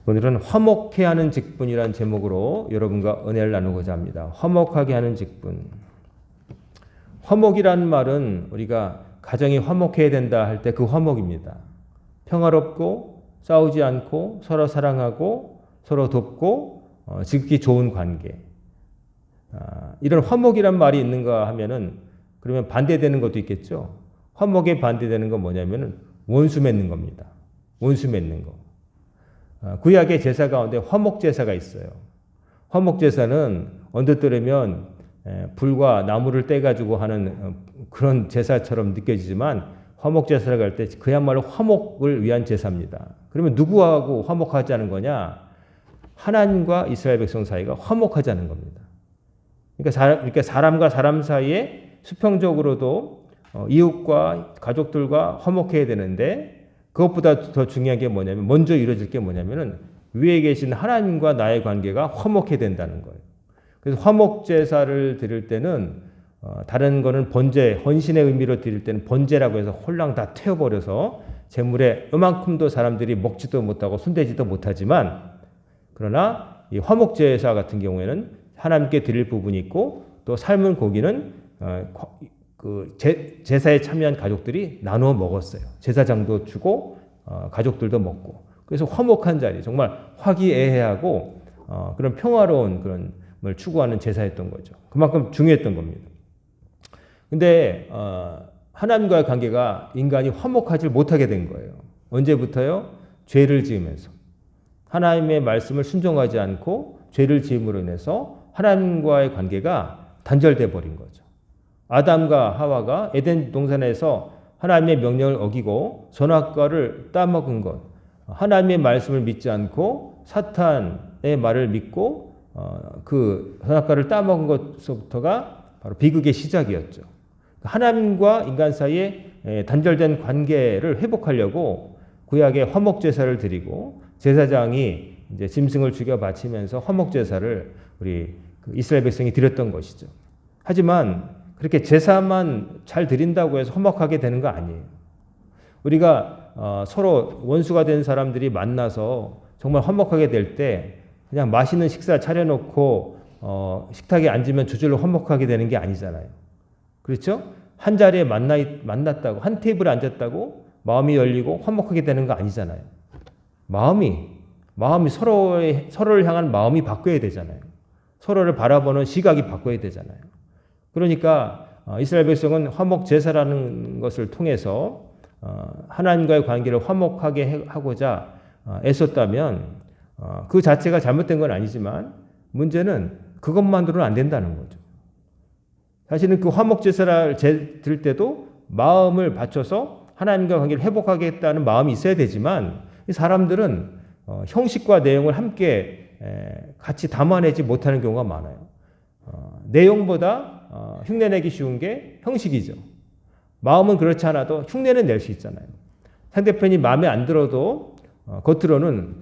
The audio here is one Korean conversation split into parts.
오늘은 화목해 하는 직분이라는 제목으로 여러분과 은혜를 나누고자 합니다. 화목하게 하는 직분. 화목이라는 말은 우리가 가정이 화목해야 된다 할 때 그 화목입니다. 평화롭고 싸우지 않고 서로 사랑하고 서로 돕고 지극히 좋은 관계. 이런 화목이란 말이 있는가 하면은 그러면 반대되는 것도 있겠죠. 화목에 반대되는 건 뭐냐면은 원수 맺는 겁니다. 원수 맺는 거. 구약의 제사 가운데 화목제사가 있어요. 화목제사는 언뜻 들으면 불과 나무를 떼가지고 하는 그런 제사처럼 느껴지지만 화목제사라고 할 때 그야말로 화목을 위한 제사입니다. 그러면 누구하고 화목하자는 거냐? 하나님과 이스라엘 백성 사이가 화목하자는 겁니다. 그러니까 사람과 사람 사이에 수평적으로도 이웃과 가족들과 화목해야 되는데 그것보다 더 중요한 게 뭐냐면 먼저 이루어질 게 뭐냐면은 위에 계신 하나님과 나의 관계가 화목해야 된다는 거예요. 그래서 화목 제사를 드릴 때는 다른 거는 번제, 헌신의 의미로 드릴 때는 번제라고 해서 홀랑 다 태워버려서 제물에 요만큼도 사람들이 먹지도 못하고 손대지도 못하지만 그러나 이 화목 제사 같은 경우에는 하나님께 드릴 부분이 있고 또 삶은 고기는 제사에 참여한 가족들이 나누어 먹었어요. 제사장도 주고 가족들도 먹고. 그래서 화목한 자리, 정말 화기애애하고 그런 평화로운 그런 걸 추구하는 제사였던 거죠. 그만큼 중요했던 겁니다. 근데 하나님과의 관계가 인간이 화목하지 못하게 된 거예요. 언제부터요? 죄를 지으면서. 하나님의 말씀을 순종하지 않고 죄를 지음으로 인해서 하나님과의 관계가 단절돼 버린 거죠. 아담과 하와가 에덴 동산에서 하나님의 명령을 어기고 선악과를 따먹은 것, 하나님의 말씀을 믿지 않고 사탄의 말을 믿고 그 선악과를 따먹은 것부터가 바로 비극의 시작이었죠. 하나님과 인간 사이에 단절된 관계를 회복하려고 구약의 화목 제사를 드리고 제사장이 이제 짐승을 죽여 바치면서 화목 제사를 우리 이스라엘 백성이 드렸던 것이죠. 하지만 그렇게 제사만 잘 드린다고 해서 화목하게 되는 거 아니에요. 우리가 서로 원수가 된 사람들이 만나서 정말 화목하게 될 때 그냥 맛있는 식사 차려놓고 식탁에 앉으면 저절로 화목하게 되는 게 아니잖아요. 그렇죠? 한 자리에 만났다고 한 테이블에 앉았다고 마음이 열리고 화목하게 되는 거 아니잖아요. 마음이 서로를 향한 마음이 바뀌어야 되잖아요. 서로를 바라보는 시각이 바뀌어야 되잖아요. 그러니까 이스라엘 백성은 화목 제사라는 것을 통해서 하나님과의 관계를 화목하게 하고자 애썼다면 그 자체가 잘못된 건 아니지만 문제는 그것만으로는 안 된다는 거죠. 사실은 그 화목 제사를 드릴 때도 마음을 바쳐서 하나님과 관계를 회복하겠다는 마음이 있어야 되지만 이 사람들은 형식과 내용을 함께 같이 담아내지 못하는 경우가 많아요. 내용보다 흉내내기 쉬운 게 형식이죠. 마음은 그렇지 않아도 흉내는 낼 수 있잖아요. 상대편이 마음에 안 들어도 겉으로는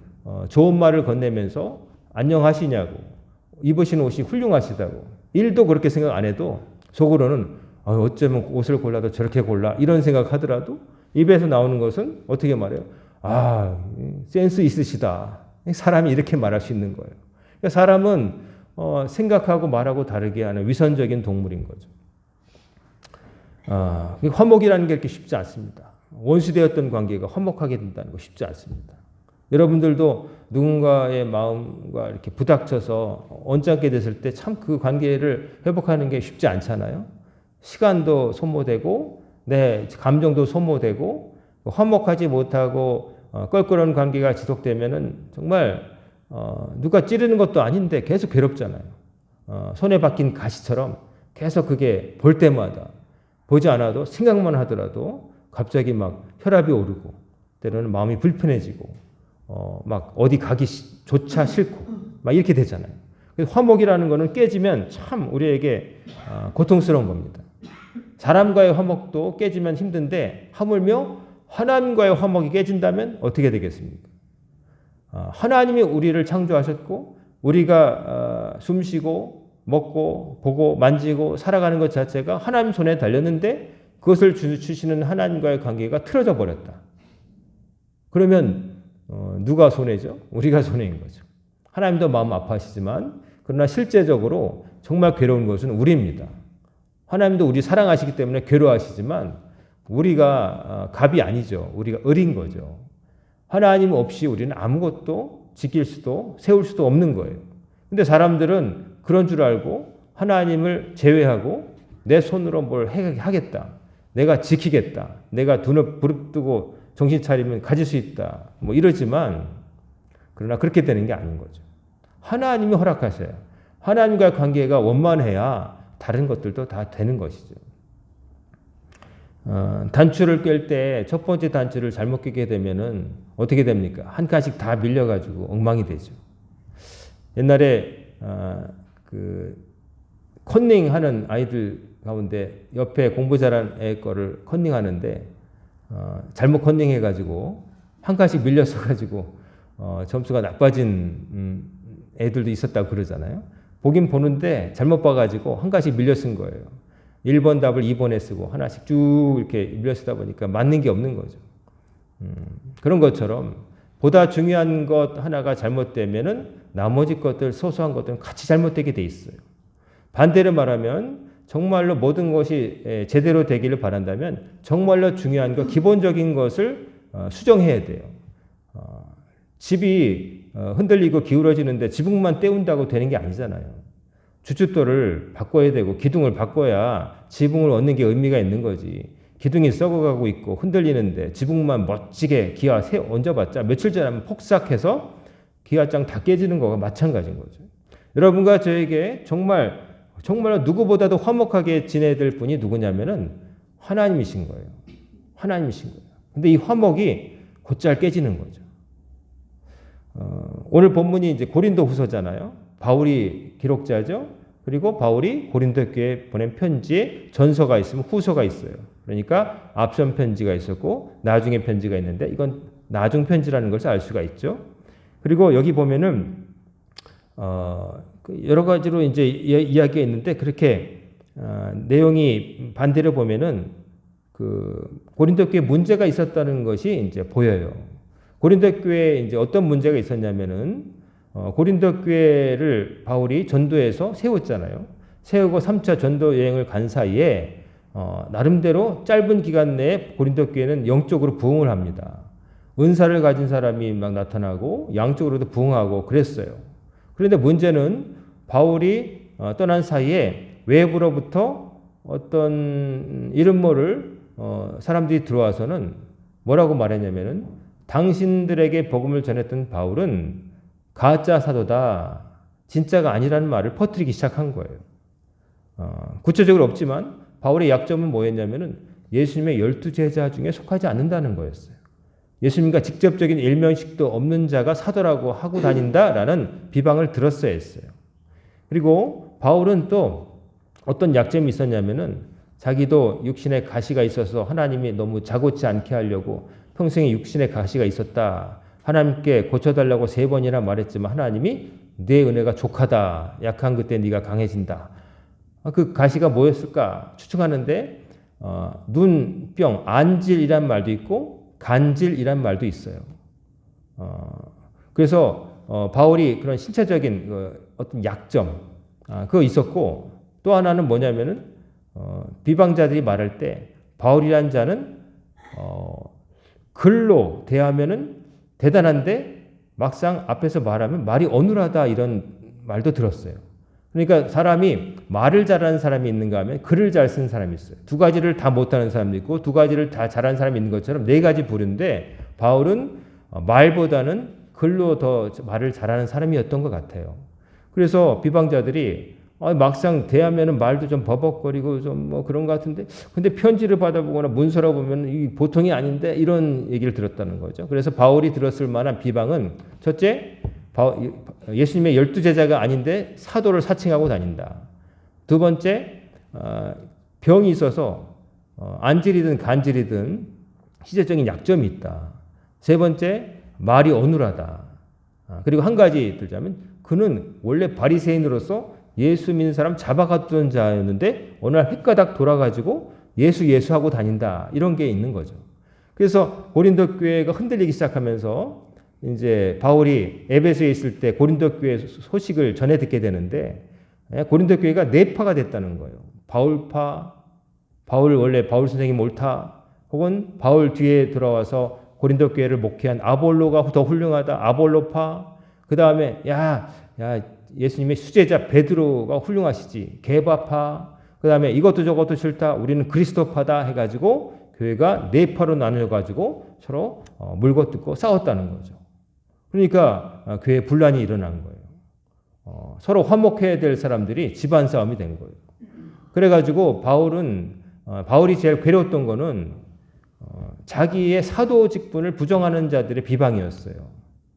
좋은 말을 건네면서 안녕하시냐고 입으신 옷이 훌륭하시다고 일도 그렇게 생각 안 해도 속으로는 어쩌면 옷을 골라도 저렇게 골라 이런 생각하더라도 입에서 나오는 것은 어떻게 말해요? 센스 있으시다. 사람이 이렇게 말할 수 있는 거예요. 그러니까 사람은 생각하고 말하고 다르게 하는 위선적인 동물인 거죠. 화목이라는 게 이렇게 쉽지 않습니다. 원수되었던 관계가 화목하게 된다는 거 쉽지 않습니다. 여러분들도 누군가의 마음과 이렇게 부닥쳐서 언짢게 됐을 때 참 그 관계를 회복하는 게 쉽지 않잖아요. 시간도 소모되고 내 감정도 소모되고 화목하지 못하고 껄끄러운 관계가 지속되면은 정말 누가 찌르는 것도 아닌데 계속 괴롭잖아요. 손에 박힌 가시처럼 계속 그게 볼 때마다 보지 않아도 생각만 하더라도 갑자기 막 혈압이 오르고 때로는 마음이 불편해지고 막 어디 가기조차 싫고 막 이렇게 되잖아요. 그래서 화목이라는 거는 깨지면 참 우리에게 고통스러운 겁니다. 사람과의 화목도 깨지면 힘든데 하물며 하나님과의 화목이 깨진다면 어떻게 되겠습니까? 하나님이 우리를 창조하셨고 우리가 숨쉬고 먹고 보고 만지고 살아가는 것 자체가 하나님 손에 달렸는데 그것을 주시는 하나님과의 관계가 틀어져 버렸다. 그러면 누가 손해죠? 우리가 손해인 거죠. 하나님도 마음 아파하시지만 그러나 실제적으로 정말 괴로운 것은 우리입니다. 하나님도 우리 사랑하시기 때문에 괴로워하시지만 우리가 갑이 아니죠. 우리가 을인 거죠. 하나님 없이 우리는 아무것도 지킬 수도 세울 수도 없는 거예요. 근데 사람들은 그런 줄 알고 하나님을 제외하고 내 손으로 뭘 하겠다. 내가 지키겠다. 내가 눈을 부릅뜨고 정신 차리면 가질 수 있다. 뭐 이러지만 그러나 그렇게 되는 게 아닌 거죠. 하나님이 허락하셔야 하나님과의 관계가 원만해야 다른 것들도 다 되는 것이죠. 단추를 꿰 때 첫 번째 단추를 잘못 끼게 되면은 어떻게 됩니까? 한 칸씩 다 밀려가지고 엉망이 되죠. 옛날에 그 컨닝하는 아이들 가운데 옆에 공부 잘하는 애 거를 컨닝하는데 잘못 컨닝해가지고 한 칸씩 밀렸어가지고 점수가 나빠진 애들도 있었다고 그러잖아요. 보긴 보는데 잘못 봐가지고 한 칸씩 밀려 쓴 거예요. 1번 답을 2번에 쓰고 하나씩 쭉 이렇게 밀려 쓰다 보니까 맞는 게 없는 거죠. 그런 것처럼 보다 중요한 것 하나가 잘못되면은 나머지 것들 소소한 것들은 같이 잘못되게 돼 있어요. 반대로 말하면 정말로 모든 것이 제대로 되기를 바란다면 정말로 중요한 것, 기본적인 것을 수정해야 돼요. 집이 흔들리고 기울어지는데 지붕만 떼운다고 되는 게 아니잖아요. 주춧돌을 바꿔야 되고 기둥을 바꿔야 지붕을 얻는 게 의미가 있는 거지. 기둥이 썩어가고 있고 흔들리는데 지붕만 멋지게 기아 얹어봤자 며칠 지나면 폭삭해서 기아장 다 깨지는 거가 마찬가지인 거죠. 여러분과 저에게 정말로 누구보다도 화목하게 지내야 될 분이 누구냐면은 하나님이신 거예요. 하나님이신 거예요. 근데 이 화목이 곧잘 깨지는 거죠. 오늘 본문이 이제 고린도 후서잖아요. 바울이 기록자죠. 그리고 바울이 고린도 교회에 보낸 편지에 전서가 있으면 후서가 있어요. 그러니까 앞선 편지가 있었고 나중에 편지가 있는데 이건 나중 편지라는 것을 알 수가 있죠. 그리고 여기 보면은 여러 가지로 이제 이야기가 있는데 그렇게 내용이 반대로 보면은 그 고린도 교회에 문제가 있었다는 것이 이제 보여요. 고린도 교회에 이제 어떤 문제가 있었냐면은 고린도 교회를 바울이 전도해서 세웠잖아요. 세우고 3차 전도 여행을 간 사이에 나름대로 짧은 기간 내에 고린도 교회는 영적으로 부흥을 합니다. 은사를 가진 사람이 막 나타나고 양쪽으로도 부흥하고 그랬어요. 그런데 문제는 바울이 떠난 사이에 외부로부터 어떤 이름 모를 사람들이 들어와서는 뭐라고 말했냐면은 당신들에게 복음을 전했던 바울은 가짜 사도다. 진짜가 아니라는 말을 퍼뜨리기 시작한 거예요. 구체적으로 없지만 바울의 약점은 뭐였냐면은 예수님의 12제자 중에 속하지 않는다는 거였어요. 예수님과 직접적인 일면식도 없는 자가 사도라고 하고 다닌다라는 비방을 들었어야 했어요. 그리고 바울은 또 어떤 약점이 있었냐면은 자기도 육신에 가시가 있어서 하나님이 너무 자고치 않게 하려고 평생에 육신에 가시가 있었다. 하나님께 고쳐달라고 3번이나 말했지만 하나님이 내 은혜가 족하다. 약한 그때 네가 강해진다. 그 가시가 뭐였을까 추측하는데 눈병, 안질이란 말도 있고 간질이란 말도 있어요. 그래서 바울이 그런 신체적인 어떤 약점 그거 있었고 또 하나는 뭐냐면은 비방자들이 말할 때 바울이란 자는 글로 대하면은 대단한데 막상 앞에서 말하면 말이 어눌하다 이런 말도 들었어요. 그러니까 사람이 말을 잘하는 사람이 있는가 하면 글을 잘 쓰는 사람이 있어요. 두 가지를 다 못하는 사람도 있고 두 가지를 다 잘하는 사람이 있는 것처럼 4가지 부류인데 바울은 말보다는 글로 더 말을 잘하는 사람이었던 것 같아요. 그래서 비방자들이 막상 대하면은 말도 좀 버벅거리고 좀 뭐 그런 것 같은데 근데 편지를 받아보거나 문서라 보면 이 보통이 아닌데 이런 얘기를 들었다는 거죠. 그래서 바울이 들었을 만한 비방은 첫째 예수님의 12제자가 아닌데 사도를 사칭하고 다닌다. 두 번째 병이 있어서 안질이든 간질이든 시제적인 약점이 있다. 세 번째 말이 어눌하다. 그리고 한 가지 들자면 그는 원래 바리새인으로서 예수 믿는 사람 잡아갔던 자였는데 어느 날 헷가닥 돌아가지고 예수 하고 다닌다. 이런 게 있는 거죠. 그래서 고린도 교회가 흔들리기 시작하면서 이제 바울이 에베소에 있을 때 고린도 교회 소식을 전해 듣게 되는데 고린도 교회가 네 파가 됐다는 거예요. 바울파, 원래 바울 선생님 옳다, 혹은 바울 뒤에 들어와서 고린도 교회를 목회한 아볼로가 더 훌륭하다, 아볼로파. 그 다음에 야 예수님의 수제자 베드로가 훌륭하시지, 게바파. 그 다음에 이것도 저것도 싫다, 우리는 그리스도파다 해가지고 교회가 네 파로 나눠가지고 서로 물고 뜯고 싸웠다는 거죠. 그러니까 교회에 분란이 일어난 거예요. 서로 화목해야 될 사람들이 집안 싸움이 된 거예요. 그래가지고 바울이 제일 괴로웠던 거는 자기의 사도 직분을 부정하는 자들의 비방이었어요.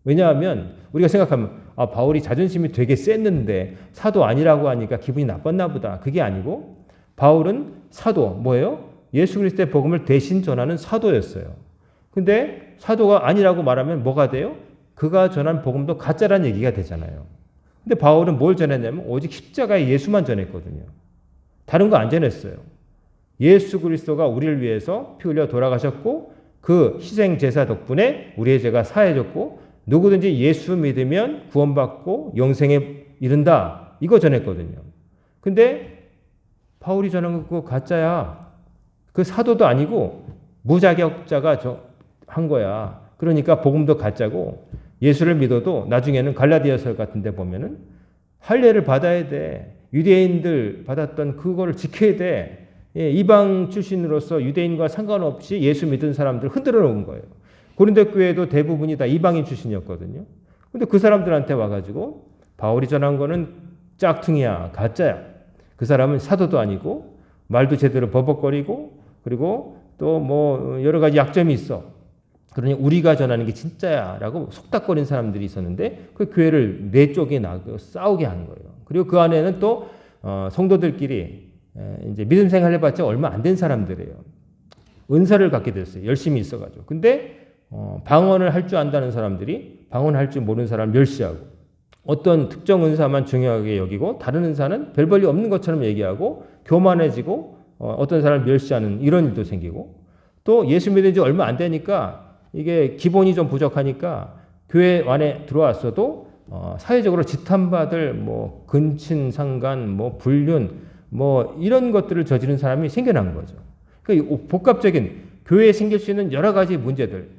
왜냐하면 우리가 생각하면 바울이 자존심이 되게 셌는데 사도 아니라고 하니까 기분이 나빴나 보다. 그게 아니고 바울은 사도, 뭐예요? 예수 그리스도의 복음을 대신 전하는 사도였어요. 근데 사도가 아니라고 말하면 뭐가 돼요? 그가 전한 복음도 가짜란 얘기가 되잖아요. 근데 바울은 뭘 전했냐면 오직 십자가의 예수만 전했거든요. 다른 거 안 전했어요. 예수 그리스도가 우리를 위해서 피 흘려 돌아가셨고 그 희생 제사 덕분에 우리의 죄가 사해졌고 누구든지 예수 믿으면 구원받고 영생에 이른다. 이거 전했거든요. 근데 바울이 전한 거 그거 가짜야. 그 사도도 아니고 무자격자가 한 거야. 그러니까 복음도 가짜고 예수를 믿어도 나중에는 갈라디아서 같은 데 보면은 할례를 받아야 돼. 유대인들 받았던 그거를 지켜야 돼. 이방 출신으로서 유대인과 상관없이 예수 믿은 사람들 흔들어 놓은 거예요. 고린도 교회도 대부분이 다 이방인 출신이었거든요. 근데 그 사람들한테 와가지고 바울이 전한 거는 짝퉁이야, 가짜야. 그 사람은 사도도 아니고 말도 제대로 버벅거리고 그리고 또 뭐 여러 가지 약점이 있어. 그러니 우리가 전하는 게 진짜야라고 속닥거린 사람들이 있었는데 그 교회를 네 쪽에 나고 싸우게 한 거예요. 그리고 그 안에는 또 성도들끼리 이제 믿음 생활 해봤자 얼마 안 된 사람들이에요. 은사를 갖게 됐어요. 열심히 있어가지고. 근데 방언을 할 줄 안다는 사람들이 방언할 줄 모르는 사람을 멸시하고 어떤 특정 은사만 중요하게 여기고 다른 은사는 별 볼일 없는 것처럼 얘기하고 교만해지고 어떤 사람을 멸시하는 이런 일도 생기고 또 예수 믿은 지 얼마 안 되니까 이게 기본이 좀 부족하니까 교회 안에 들어왔어도 사회적으로 지탄받을 뭐 근친상간, 뭐 불륜, 뭐 이런 것들을 저지른 사람이 생겨난 거죠. 그러니까 복합적인 교회에 생길 수 있는 여러 가지 문제들,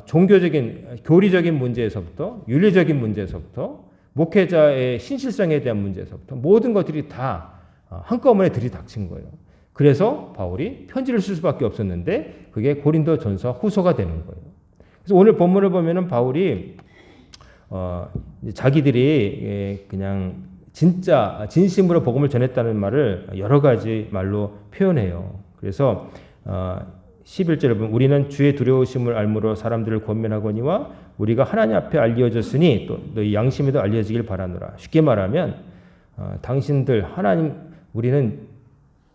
종교적인, 교리적인 문제에서부터 윤리적인 문제에서부터 목회자의 신실성에 대한 문제에서부터 모든 것들이 다 한꺼번에 들이닥친 거예요. 그래서 바울이 편지를 쓸 수밖에 없었는데 그게 고린도전서 후서가 되는 거예요. 그래서 오늘 본문을 보면은 바울이 자기들이 그냥 진짜 진심으로 복음을 전했다는 말을 여러 가지 말로 표현해요. 그래서 11절에 보면 우리는 주의 두려우심을 알므로 사람들을 권면하거니와 우리가 하나님 앞에 알려졌으니 또 너희 양심에도 알려지길 바라노라. 쉽게 말하면 당신들 하나님 우리는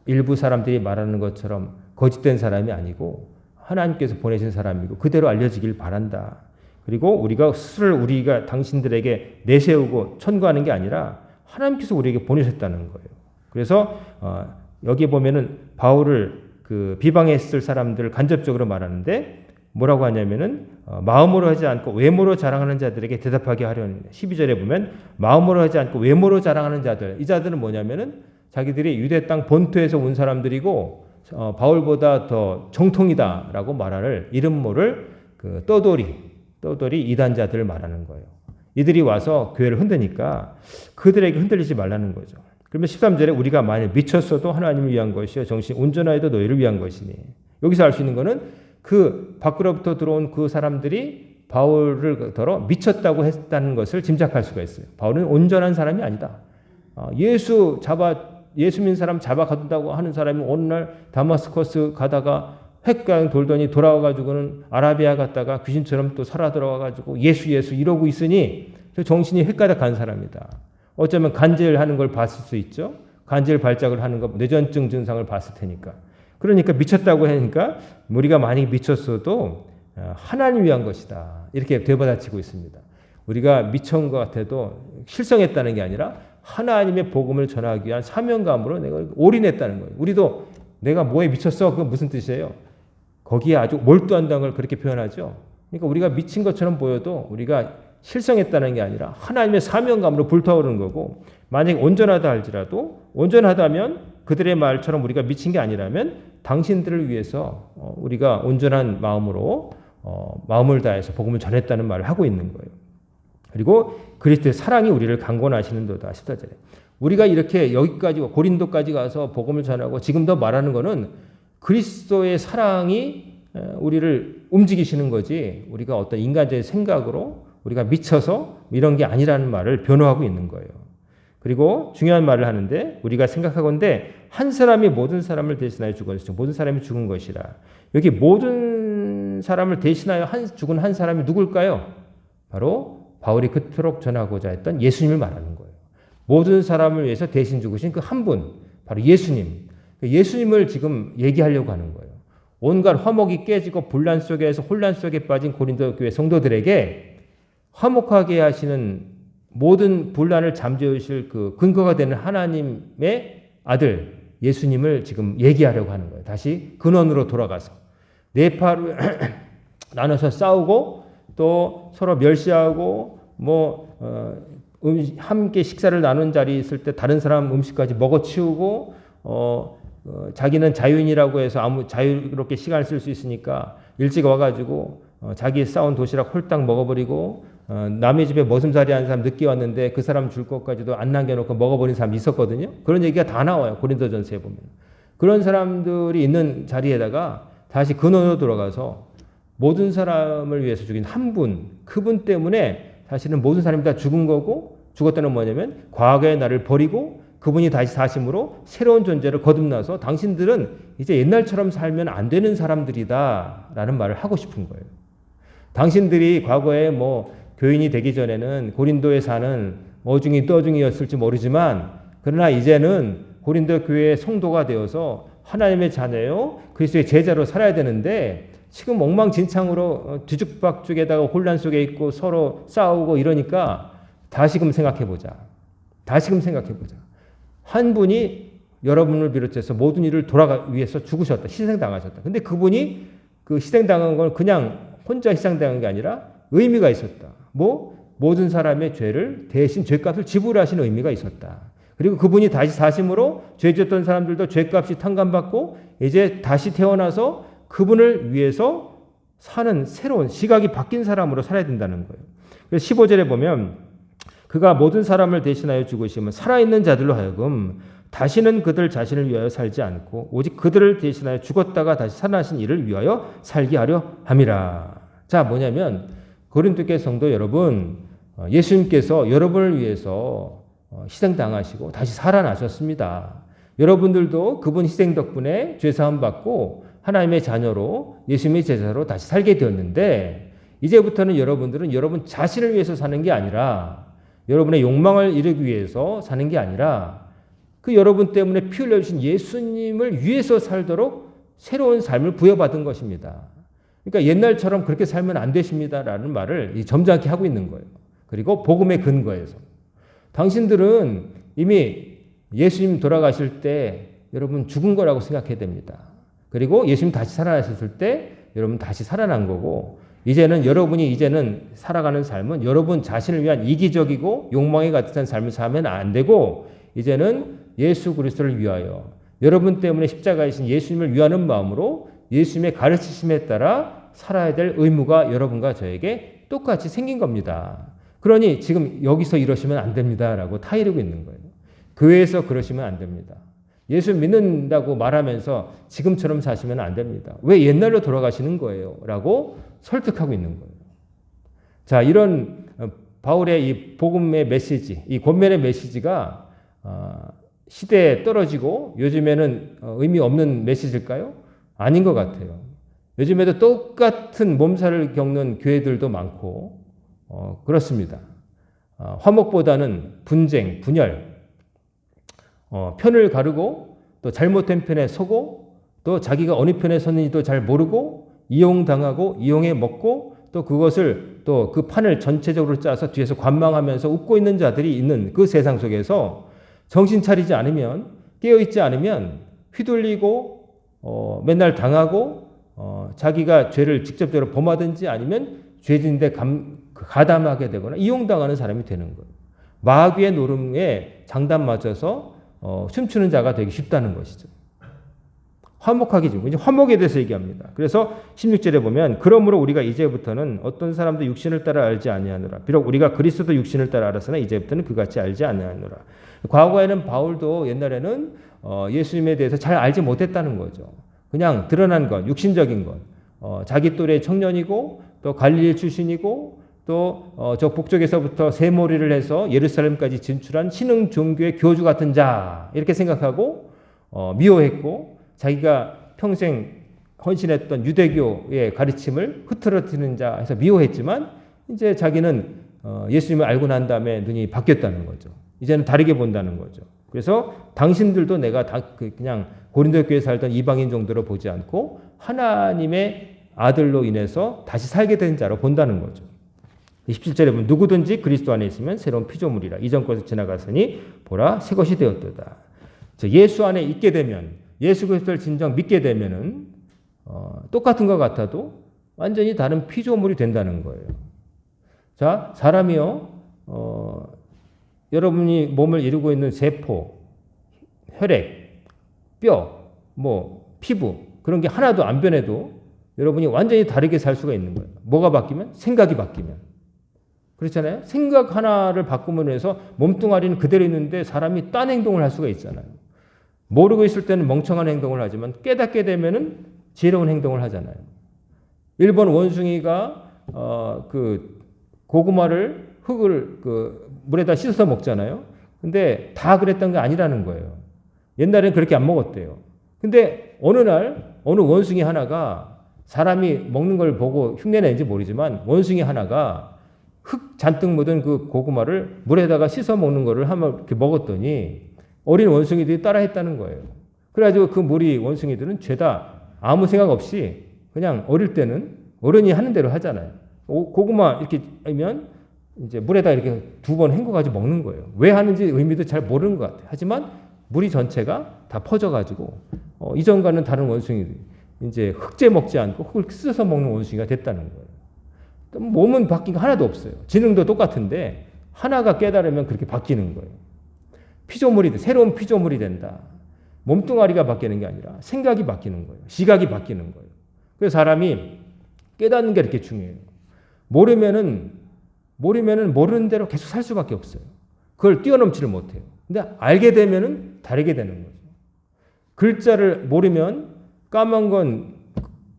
일부 사람들이 말하는 것처럼 거짓된 사람이 아니고 하나님께서 보내신 사람이고 그대로 알려지길 바란다. 그리고 우리가 스스로 우리가 당신들에게 내세우고 천구하는 게 아니라 하나님께서 우리에게 보내셨다는 거예요. 그래서 여기 보면은 바울을 그 비방했을 사람들을 간접적으로 말하는데 뭐라고 하냐면은 마음으로 하지 않고 외모로 자랑하는 자들에게 대답하게 하려는 12절에 보면 마음으로 하지 않고 외모로 자랑하는 자들 이 자들은 뭐냐면은 자기들이 유대 땅 본토에서 온 사람들이고 바울보다 더 정통이다라고 말하는 이름 모를 그 떠돌이 이단자들을 말하는 거예요. 이들이 와서 교회를 흔드니까 그들에게 흔들리지 말라는 거죠. 그러면 13절에 우리가 만일 미쳤어도 하나님을 위한 것이요 정신 온전하여도 너희를 위한 것이니 여기서 알 수 있는 거는 그 밖으로부터 들어온 그 사람들이 바울을 더러 미쳤다고 했다는 것을 짐작할 수가 있어요. 바울은 온전한 사람이 아니다. 예수 믿는 사람 잡아가둔다고 하는 사람이 어느 날 다마스커스 가다가 획강 돌더니 돌아와가지고는 아라비아 갔다가 귀신처럼 또 살아 들어와가지고 예수 이러고 있으니 정신이 획가닥 간 사람이다. 어쩌면 간질하는 걸 봤을 수 있죠. 간질 발작을 하는 거 뇌전증 증상을 봤을 테니까. 그러니까 미쳤다고 하니까 우리가 만약에 미쳤어도 하나님 위한 것이다. 이렇게 되받아치고 있습니다. 우리가 미친 것 같아도 실성했다는 게 아니라 하나님의 복음을 전하기 위한 사명감으로 내가 올인했다는 거예요. 우리도 내가 뭐에 미쳤어? 그건 무슨 뜻이에요? 거기에 아주 몰두한다는 걸 그렇게 표현하죠. 그러니까 우리가 미친 것처럼 보여도 우리가 실성했다는 게 아니라 하나님의 사명감으로 불타오르는 거고, 만약에 온전하다 할지라도 온전하다면 그들의 말처럼 우리가 미친 게 아니라면 당신들을 위해서 우리가 온전한 마음으로 마음을 다해서 복음을 전했다는 말을 하고 있는 거예요. 그리고 그리스도의 사랑이 우리를 강권하시는도다. 14절에. 우리가 이렇게 여기까지 고린도까지 가서 복음을 전하고 지금도 말하는 거는 그리스도의 사랑이 우리를 움직이시는 거지, 우리가 어떤 인간적인 생각으로 우리가 미쳐서 이런 게 아니라는 말을 변호하고 있는 거예요. 그리고 중요한 말을 하는데, 우리가 생각하건대 한 사람이 모든 사람을 대신하여 죽었으니 모든 사람이 죽은 것이라. 여기 모든 사람을 대신하여 죽은 한 사람이 누굴까요? 바로 바울이 그토록 전하고자 했던 예수님을 말하는 거예요. 모든 사람을 위해서 대신 죽으신 그 한 분, 바로 예수님. 예수님을 지금 얘기하려고 하는 거예요. 온갖 화목이 깨지고 분란 속에서 혼란 속에 빠진 고린도 교회 성도들에게 화목하게 하시는 모든 분란을 잠재우실 그 근거가 되는 하나님의 아들 예수님을 지금 얘기하려고 하는 거예요. 다시 근원으로 돌아가서 네 파로 나눠서 싸우고 또 서로 멸시하고 함께 식사를 나눈 자리에 있을 때 다른 사람 음식까지 먹어치우고 자기는 자유인이라고 해서 아무 자유롭게 시간을 쓸 수 있으니까 일찍 와가지고 자기 싸운 도시락 홀딱 먹어버리고 남의 집에 머슴살이 하는 사람 늦게 왔는데 그 사람 줄 것까지도 안 남겨놓고 먹어버린 사람이 있었거든요. 그런 얘기가 다 나와요. 고린도전서에 보면. 그런 사람들이 있는 자리에다가 다시 근원으로 돌아가서 모든 사람을 위해서 죽인 한 분, 그분 때문에 사실은 모든 사람이 다 죽은 거고, 죽었다는 뭐냐면 과거의 나를 버리고 그분이 다시 사심으로 새로운 존재를 거듭나서 당신들은 이제 옛날처럼 살면 안 되는 사람들이다 라는 말을 하고 싶은 거예요. 당신들이 과거에 교인이 되기 전에는 고린도에 사는 어중이 떠중이였을지 모르지만, 그러나 이제는 고린도 교회의 성도가 되어서 하나님의 자녀요 그리스도의 제자로 살아야 되는데, 지금 엉망진창으로 뒤죽박죽에다가 혼란 속에 있고 서로 싸우고 이러니까 다시금 생각해보자. 한 분이 여러분을 비롯해서 모든 일을 위해서 죽으셨다. 희생당하셨다. 근데 그분이 그 희생당한 건 그냥 혼자 희생당한 게 아니라 의미가 있었다. 모든 사람의 죄를 대신 죄값을 지불하신 의미가 있었다. 그리고 그분이 다시 사심으로 죄 지었던 사람들도 죄값이 탕감받고 이제 다시 태어나서 그분을 위해서 사는 새로운 시각이 바뀐 사람으로 살아야 된다는 거예요. 그래서 15절에 보면 그가 모든 사람을 대신하여 죽으시면 살아있는 자들로 하여금 다시는 그들 자신을 위하여 살지 않고 오직 그들을 대신하여 죽었다가 다시 살아나신 이를 위하여 살게 하려 함이라. 자, 뭐냐면 고린도교회 성도 여러분, 예수님께서 여러분을 위해서 희생당하시고 다시 살아나셨습니다. 여러분들도 그분 희생 덕분에 죄사함 받고 하나님의 자녀로 예수님의 제자로 다시 살게 되었는데, 이제부터는 여러분들은 여러분 자신을 위해서 사는 게 아니라, 여러분의 욕망을 이루기 위해서 사는 게 아니라, 그 여러분 때문에 피 흘려주신 예수님을 위해서 살도록 새로운 삶을 부여받은 것입니다. 그러니까 옛날처럼 그렇게 살면 안 되십니다라는 말을 점잖게 하고 있는 거예요. 그리고 복음의 근거에서. 당신들은 이미 예수님 돌아가실 때 여러분 죽은 거라고 생각해야 됩니다. 그리고 예수님 다시 살아나셨을 때 여러분 다시 살아난 거고, 여러분이 살아가는 삶은 여러분 자신을 위한 이기적이고 욕망에 가득한 삶을 살면 안 되고, 이제는 예수 그리스도를 위하여 여러분 때문에 십자가에 신 예수님을 위하는 마음으로 예수님의 가르치심에 따라 살아야 될 의무가 여러분과 저에게 똑같이 생긴 겁니다. 그러니 지금 여기서 이러시면 안 됩니다라고 타이르고 있는 거예요. 교회에서 그러시면 안 됩니다. 예수 믿는다고 말하면서 지금처럼 사시면 안 됩니다. 왜 옛날로 돌아가시는 거예요? 라고 설득하고 있는 거예요. 자, 이런 바울의 이 복음의 메시지, 이 권면의 메시지가 시대에 떨어지고 요즘에는 의미 없는 메시지일까요? 아닌 것 같아요. 요즘에도 똑같은 몸살을 겪는 교회들도 많고 그렇습니다. 화목보다는 분쟁, 분열, 편을 가르고 또 잘못된 편에 서고 또 자기가 어느 편에 섰는지도 잘 모르고 이용당하고 이용해 먹고 또 그것을 또 그 판을 전체적으로 짜서 뒤에서 관망하면서 웃고 있는 자들이 있는 그 세상 속에서 정신 차리지 않으면, 깨어있지 않으면 휘둘리고 맨날 당하고 자기가 죄를 직접적으로 범하든지 아니면 죄진데 가담하게 되거나 이용당하는 사람이 되는 거예요. 마귀의 노름에 장단 맞춰서 춤추는 자가 되기 쉽다는 것이죠. 화목하기 중 이제 화목에 대해서 얘기합니다. 그래서 16절에 보면 그러므로 우리가 이제부터는 어떤 사람도 육신을 따라 알지 아니하노라. 비록 우리가 그리스도 육신을 따라 알았으나 이제부터는 그같이 알지 아니하노라. 과거에는 바울도 옛날에는 예수님에 대해서 잘 알지 못했다는 거죠. 그냥 드러난 것, 육신적인 것, 자기 또래 청년이고 또 갈릴리 출신이고 또 저 북쪽에서부터 세몰이를 해서 예루살렘까지 진출한 신흥 종교의 교주 같은 자 이렇게 생각하고 미워했고 자기가 평생 헌신했던 유대교의 가르침을 흐트러뜨리는 자 해서 미워했지만 이제 자기는 예수님을 알고 난 다음에 눈이 바뀌었다는 거죠. 이제는 다르게 본다는 거죠. 그래서 당신들도 내가 그냥 고린도 교회에 살던 이방인 정도로 보지 않고 하나님의 아들로 인해서 다시 살게 된 자로 본다는 거죠. 17절에 보면 누구든지 그리스도 안에 있으면 새로운 피조물이라. 이전 것을 지나갔으니 보라 새 것이 되었도다. 예수 안에 있게 되면 예수 그리스도를 진정 믿게 되면은 똑같은 것 같아도 완전히 다른 피조물이 된다는 거예요. 자, 사람이요, 여러분이 몸을 이루고 있는 세포, 혈액, 뼈, 피부 그런 게 하나도 안 변해도 여러분이 완전히 다르게 살 수가 있는 거예요. 뭐가 바뀌면? 생각이 바뀌면. 그렇잖아요. 생각 하나를 바꾸면 해서 몸뚱아리는 그대로 있는데 사람이 딴 행동을 할 수가 있잖아요. 모르고 있을 때는 멍청한 행동을 하지만 깨닫게 되면은 지혜로운 행동을 하잖아요. 일본 원숭이가 고구마를 흙을 물에다 씻어서 먹잖아요. 근데 다 그랬던 게 아니라는 거예요. 옛날에는 그렇게 안 먹었대요. 근데 어느 날 어느 원숭이 하나가 사람이 먹는 걸 보고 흉내내는지 모르지만 원숭이 하나가 흙 잔뜩 묻은 그 고구마를 물에다가 씻어 먹는 거를 한번 이렇게 먹었더니 어린 원숭이들이 따라했다는 거예요. 그래가지고 그 무리 원숭이들은 죄다 아무 생각 없이 그냥 어릴 때는 어른이 하는 대로 하잖아요. 고구마 이렇게 하면 이제 물에다 이렇게 2번 헹궈가지고 먹는 거예요. 왜 하는지 의미도 잘 모르는 것 같아요. 하지만 무리 전체가 다 퍼져가지고 이전과는 다른 원숭이들이 이제 흙재 먹지 않고 흙을 씻어서 먹는 원숭이가 됐다는 거예요. 몸은 바뀐 거 하나도 없어요. 지능도 똑같은데 하나가 깨달으면 그렇게 바뀌는 거예요. 새로운 피조물이 된다. 몸뚱아리가 바뀌는 게 아니라 생각이 바뀌는 거예요. 시각이 바뀌는 거예요. 그래서 사람이 깨닫는 게 이렇게 중요해요. 모르면은 모르는 대로 계속 살 수밖에 없어요. 그걸 뛰어넘지를 못해요. 근데 알게 되면은 다르게 되는 거죠. 글자를 모르면 까만 건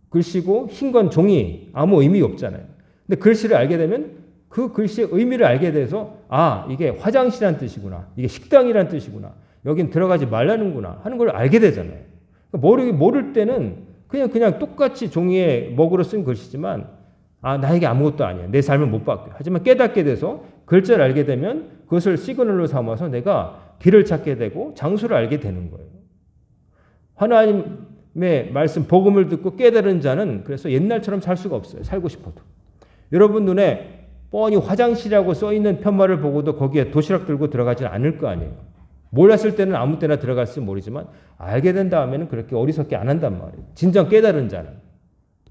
글씨고 흰 건 종이 아무 의미 없잖아요. 근데 글씨를 알게 되면 그 글씨의 의미를 알게 돼서 이게 화장실이란 뜻이구나. 이게 식당이란 뜻이구나. 여긴 들어가지 말라는구나 하는 걸 알게 되잖아요. 모를 때는 그냥 똑같이 종이에 먹으로 쓴 글씨지만 나에게 아무것도 아니야. 내 삶을 못 바뀌어. 하지만 깨닫게 돼서 글자를 알게 되면 그것을 시그널로 삼아서 내가 길을 찾게 되고 장소를 알게 되는 거예요. 하나님의 말씀 복음을 듣고 깨달은 자는 그래서 옛날처럼 살 수가 없어요. 살고 싶어도. 여러분 눈에 뻔히 화장실이라고 써있는 편말을 보고도 거기에 도시락 들고 들어가지는 않을 거 아니에요. 몰랐을 때는 아무 때나 들어갔을지 모르지만 알게 된 다음에는 그렇게 어리석게 안 한단 말이에요. 진정 깨달은 자는.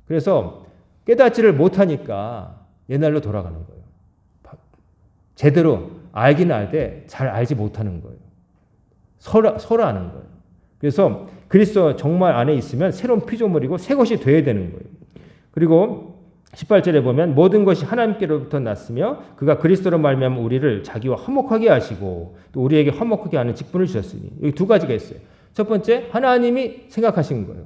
그래서 깨닫지를 못하니까 옛날로 돌아가는 거예요. 제대로 알기는 알되 잘 알지 못하는 거예요. 설화하는 거예요. 그래서 그리스도 정말 안에 있으면 새로운 피조물이고 새 것이 되어야 되는 거예요. 그리고 18절에 보면 모든 것이 하나님께로부터 났으며 그가 그리스도로 말미암아 우리를 자기와 화목하게 하시고 또 우리에게 화목하게 하는 직분을 주셨으니 여기 2가지가 있어요. 첫 번째 하나님이 생각하신 거예요.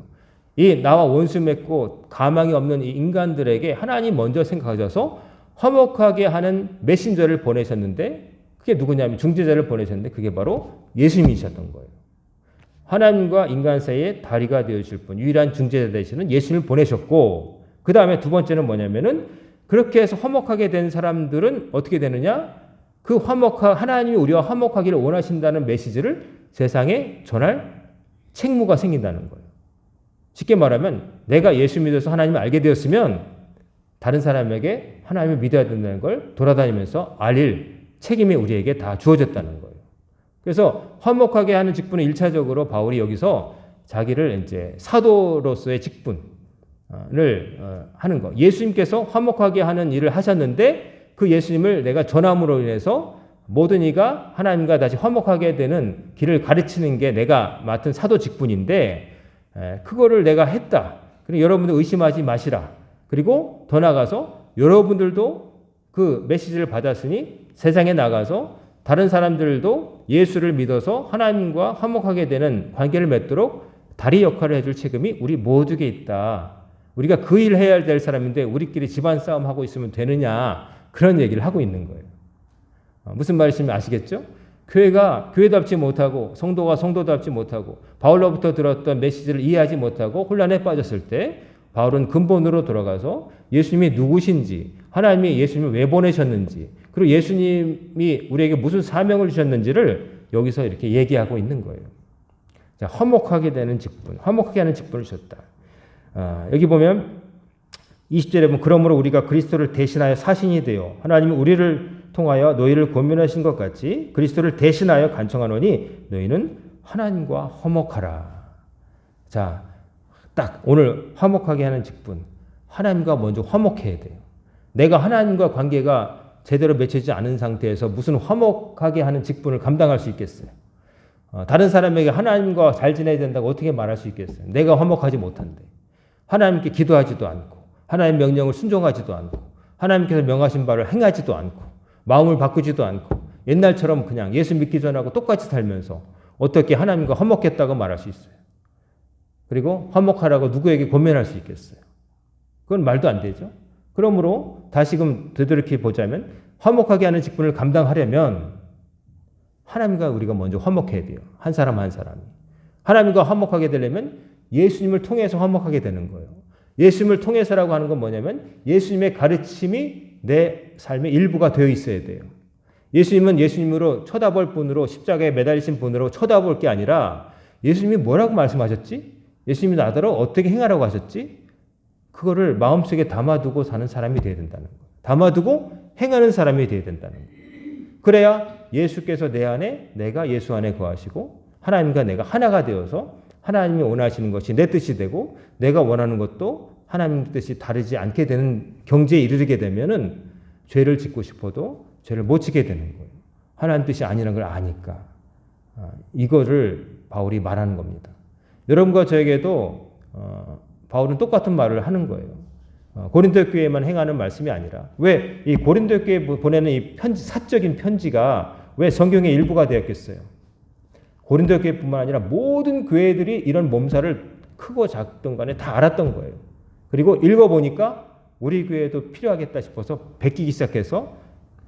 이 나와 원수 맺고 가망이 없는 이 인간들에게 하나님 먼저 생각하셔서 화목하게 하는 메신저를 보내셨는데 그게 누구냐면 중재자를 보내셨는데 그게 바로 예수님이셨던 거예요. 하나님과 인간 사이의 다리가 되어주실 분 유일한 중재자 되시는 예수님을 보내셨고 그 다음에 2번째는 뭐냐면은 그렇게 해서 화목하게 된 사람들은 어떻게 되느냐? 그 하나님이 우리와 화목하기를 원하신다는 메시지를 세상에 전할 책무가 생긴다는 거예요. 쉽게 말하면 내가 예수 믿어서 하나님을 알게 되었으면 다른 사람에게 하나님을 믿어야 된다는 걸 돌아다니면서 알릴 책임이 우리에게 다 주어졌다는 거예요. 그래서 화목하게 하는 직분은 1차적으로 바울이 여기서 자기를 이제 사도로서의 직분, 하는 거. 예수님께서 화목하게 하는 일을 하셨는데 그 예수님을 내가 전함으로 인해서 모든 이가 하나님과 다시 화목하게 되는 길을 가르치는 게 내가 맡은 사도 직분인데 그거를 내가 했다. 그리고 여러분들 의심하지 마시라. 그리고 더 나아가서 여러분들도 그 메시지를 받았으니 세상에 나가서 다른 사람들도 예수를 믿어서 하나님과 화목하게 되는 관계를 맺도록 다리 역할을 해줄 책임이 우리 모두에게 있다. 우리가 그 일을 해야 될 사람인데 우리끼리 집안 싸움 하고 있으면 되느냐, 그런 얘기를 하고 있는 거예요. 무슨 말씀인지 아시겠죠? 교회가 교회답지 못하고 성도가 성도답지 못하고 바울로부터 들었던 메시지를 이해하지 못하고 혼란에 빠졌을 때 바울은 근본으로 돌아가서 예수님이 누구신지, 하나님이 예수님을 왜 보내셨는지, 그리고 예수님이 우리에게 무슨 사명을 주셨는지를 여기서 이렇게 얘기하고 있는 거예요. 자, 화목하게 되는 직분, 화목하게 하는 직분을 주셨다. 여기 보면 20절에 보면 그러므로 우리가 그리스도를 대신하여 사신이 되어 하나님이 우리를 통하여 너희를 권면하신 것 같이 그리스도를 대신하여 간청하노니 너희는 하나님과 화목하라. 자, 딱 오늘 화목하게 하는 직분, 하나님과 먼저 화목해야 돼요. 내가 하나님과 관계가 제대로 맺혀지지 않은 상태에서 무슨 화목하게 하는 직분을 감당할 수 있겠어요? 다른 사람에게 하나님과 잘 지내야 된다고 어떻게 말할 수 있겠어요? 내가 화목하지 못한데. 하나님께 기도하지도 않고 하나님 명령을 순종하지도 않고 하나님께서 명하신 바를 행하지도 않고 마음을 바꾸지도 않고 옛날처럼 그냥 예수 믿기 전하고 똑같이 살면서 어떻게 하나님과 화목했다고 말할 수 있어요? 그리고 화목하라고 누구에게 권면할 수 있겠어요? 그건 말도 안 되죠. 그러므로 다시금 되돌이켜 보자면 화목하게 하는 직분을 감당하려면 하나님과 우리가 먼저 화목해야 돼요. 한 사람 한 사람이. 하나님과 화목하게 되려면 예수님을 통해서 화목하게 되는 거예요. 예수님을 통해서라고 하는 건 뭐냐면 예수님의 가르침이 내 삶의 일부가 되어 있어야 돼요. 예수님은 예수님으로 쳐다볼 분으로 십자가에 매달리신 분으로 쳐다볼 게 아니라 예수님이 뭐라고 말씀하셨지? 예수님이 나더러 어떻게 행하라고 하셨지? 그거를 마음속에 담아두고 사는 사람이 되어야 된다는 거예요. 담아두고 행하는 사람이 되어야 된다는 거예요. 그래야 예수께서 내 안에, 내가 예수 안에 거하시고 하나님과 내가 하나가 되어서 하나님이 원하시는 것이 내 뜻이 되고 내가 원하는 것도 하나님 뜻이 다르지 않게 되는 경지에 이르게 되면은 죄를 짓고 싶어도 죄를 못 지게 되는 거예요. 하나님 뜻이 아니라는 걸 아니까. 이거를 바울이 말하는 겁니다. 여러분과 저에게도 바울은 똑같은 말을 하는 거예요. 고린도 교회에만 행하는 말씀이 아니라 왜 이 고린도 교회에 보내는 이 편지, 사적인 편지가 왜 성경의 일부가 되었겠어요? 고린도 교회뿐만 아니라 모든 교회들이 이런 몸살을 크고 작든 간에 다 알았던 거예요. 그리고 읽어보니까 우리 교회도 필요하겠다 싶어서 베끼기 시작해서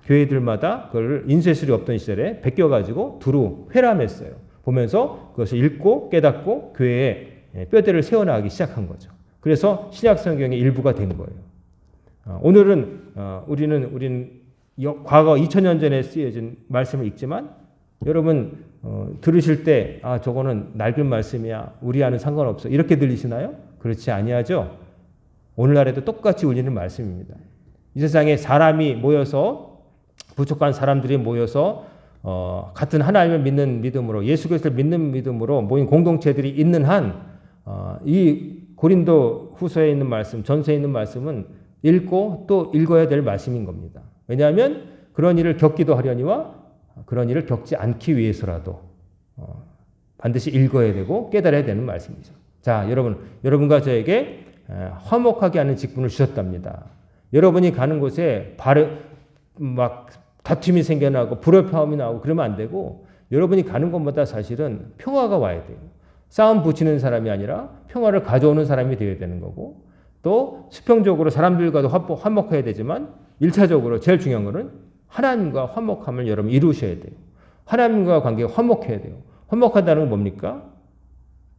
교회들마다 그걸 인쇄술이 없던 시절에 베껴가지고 두루 회람했어요. 보면서 그것을 읽고 깨닫고 교회에 뼈대를 세워나가기 시작한 거죠. 그래서 신약 성경의 일부가 된 거예요. 오늘은 우리는 과거 2000년 전에 쓰여진 말씀을 읽지만 여러분 들으실 때 저거는 낡은 말씀이야. 우리와는 상관없어. 이렇게 들리시나요? 그렇지 아니하죠. 오늘날에도 똑같이 울리는 말씀입니다. 이 세상에 사람이 모여서 부족한 사람들이 모여서 같은 하나님을 믿는 믿음으로 예수 그리스도를 믿는 믿음으로 모인 공동체들이 있는 한 이 고린도 후서에 있는 말씀, 전서에 있는 말씀은 읽고 또 읽어야 될 말씀인 겁니다. 왜냐하면 그런 일을 겪기도 하려니와 그런 일을 겪지 않기 위해서라도 반드시 읽어야 되고 깨달아야 되는 말씀이죠. 자, 여러분과 저에게 화목하게 하는 직분을 주셨답니다. 여러분이 가는 곳에 막 다툼이 생겨나고 불협화음이 나오고 그러면 안 되고 여러분이 가는 곳마다 사실은 평화가 와야 돼요. 싸움 붙이는 사람이 아니라 평화를 가져오는 사람이 되어야 되는 거고 또 수평적으로 사람들과도 화목해야 되지만 1차적으로 제일 중요한 거는 하나님과 화목함을 여러분 이루셔야 돼요. 하나님과 관계가 화목해야 돼요. 화목하다는 건 뭡니까?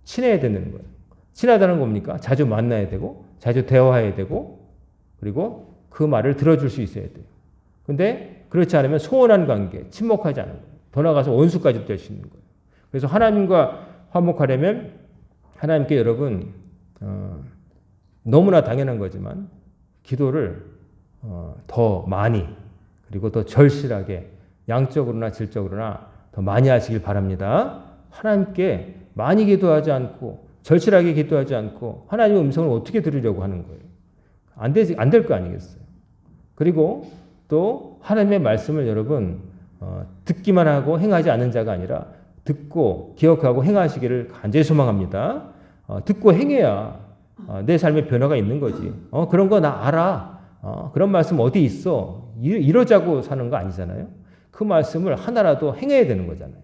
친해야 되는 거예요. 친하다는 건 뭡니까? 자주 만나야 되고 자주 대화해야 되고 그리고 그 말을 들어줄 수 있어야 돼요. 근데 그렇지 않으면 소원한 관계, 침묵하지 않은 거예요. 더 나아가서 원수까지 될 수 있는 거예요. 그래서 하나님과 화목하려면 하나님께 여러분 너무나 당연한 거지만 기도를 더 많이 그리고 더 절실하게 양적으로나 질적으로나 더 많이 하시길 바랍니다. 하나님께 많이 기도하지 않고 절실하게 기도하지 않고 하나님의 음성을 어떻게 들으려고 하는 거예요? 안 될 거 아니겠어요? 그리고 또 하나님의 말씀을 여러분 듣기만 하고 행하지 않는 자가 아니라 듣고 기억하고 행하시기를 간절히 소망합니다. 듣고 행해야 내 삶에 변화가 있는 거지. 그런 거 나 알아. 그런 말씀 어디 있어? 이러자고 사는 거 아니잖아요. 그 말씀을 하나라도 행해야 되는 거잖아요.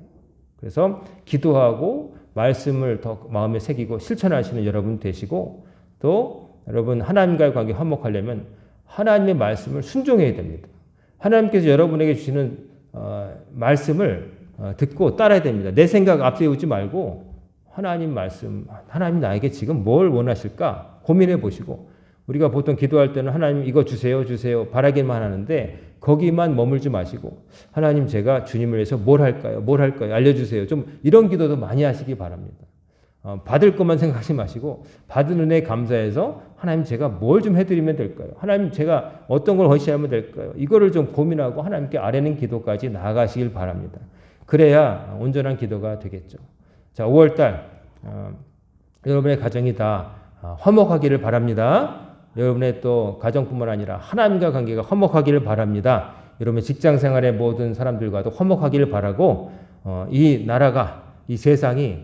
그래서 기도하고 말씀을 더 마음에 새기고 실천하시는 여러분 되시고, 또 여러분 하나님과의 관계 화목하려면 하나님의 말씀을 순종해야 됩니다. 하나님께서 여러분에게 주시는 말씀을 듣고 따라야 됩니다. 내 생각 앞세우지 말고 하나님 말씀, 하나님 나에게 지금 뭘 원하실까 고민해 보시고, 우리가 보통 기도할 때는 하나님 이거 주세요 바라기만 하는데 거기만 머물지 마시고 하나님 제가 주님을 위해서 뭘 할까요 알려주세요. 좀 이런 기도도 많이 하시기 바랍니다. 받을 것만 생각하지 마시고 받은 은혜에 감사해서 하나님 제가 뭘 좀 해드리면 될까요? 하나님 제가 어떤 걸 헌신하면 될까요? 이거를 좀 고민하고 하나님께 아뢰는 기도까지 나아가시길 바랍니다. 그래야 온전한 기도가 되겠죠. 자, 5월달 여러분의 가정이 다 화목하기를 바랍니다. 여러분의 또 가정뿐만 아니라 하나님과 관계가 화목하기를 바랍니다. 여러분의 직장 생활의 모든 사람들과도 화목하기를 바라고 이 나라가 이 세상이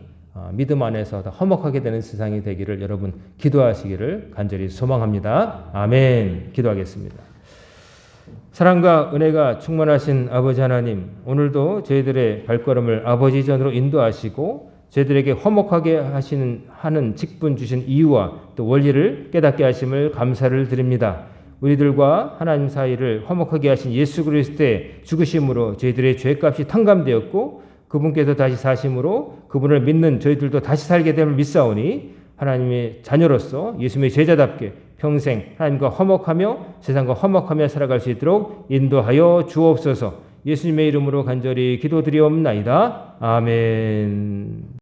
믿음 안에서 다 화목하게 되는 세상이 되기를 여러분 기도하시기를 간절히 소망합니다. 아멘. 기도하겠습니다. 사랑과 은혜가 충만하신 아버지 하나님, 오늘도 저희들의 발걸음을 아버지 전으로 인도하시고 저희들에게 화목하게 하는 직분 주신 이유와 또 원리를 깨닫게 하심을 감사를 드립니다. 우리들과 하나님 사이를 화목하게 하신 예수 그리스도의 죽으심으로 저희들의 죄값이 탕감되었고 그분께서 다시 사심으로 그분을 믿는 저희들도 다시 살게 됨을 믿사오니 하나님의 자녀로서 예수님의 제자답게 평생 하나님과 화목하며 세상과 화목하며 살아갈 수 있도록 인도하여 주옵소서. 예수님의 이름으로 간절히 기도드리옵나이다. 아멘.